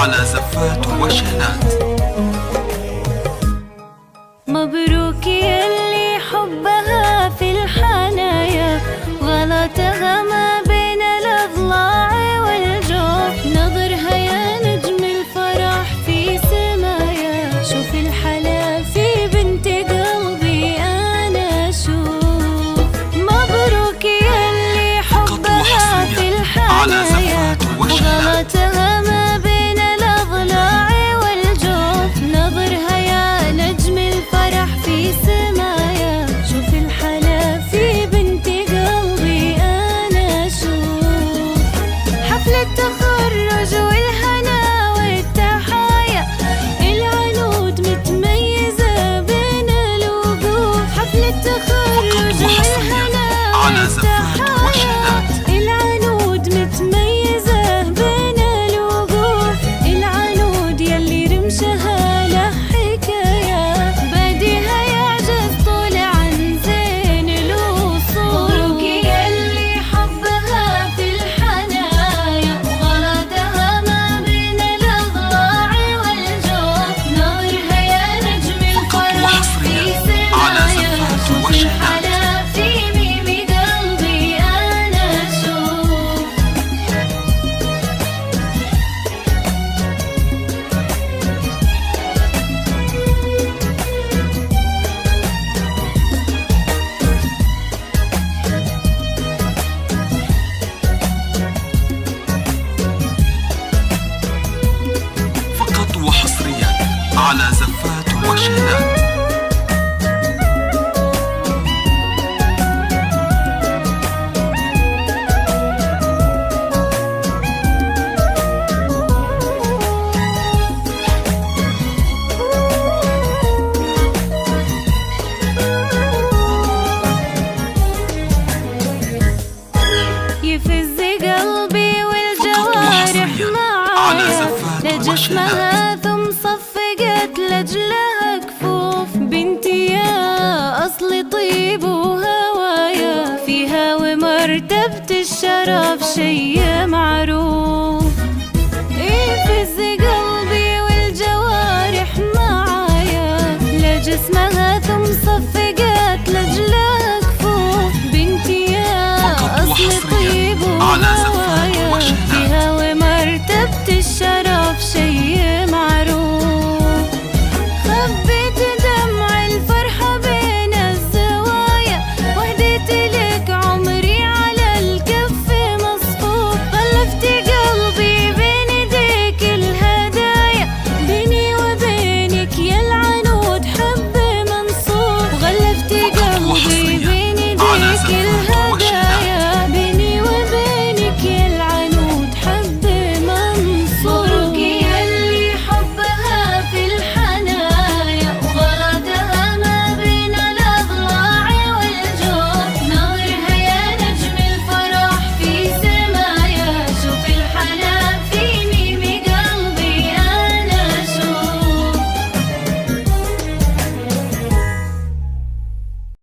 على زفات وشنات. مبروك يلي حبها في الحنايا، غلطها ما بين الأضلاع والجوف، نظرها يا نجم الفرح في سمايا، شوف الحلا في بنت قلبي أنا أشوف. مبروك يلي حبها في الحنايا، غلطها ما بين الأضلاع والجوف، نظرها يا نجم الفرح في سمايا، شوف الحلا في بنت قلبي أنا أشوف. حفلة تخرج والهنا والتحايا، العنود متميزة بين الوقوف، حفلة تخرج والهنا والتحايا، العنود متميزة بين الوقوف، العنود يلي رمشها له حكاية، بديها يعجز طول عن زين الوصول. مبروك يلي حبها في الحنايا، وغلطها ما بين الأضلاع والجوف، نظرها يا نجم الفرح في سمايا، شوف الحلا في ميمي قلبي أنا أشوف. فقط وحصريا على زفات وشنات. يفز قلبي والجوارح معايا لجسمها، ثم صفقت لجلها كفوف، بنتي يا أصلي طيب وهوايا، فيها ومرتبة الشرف شي معروف.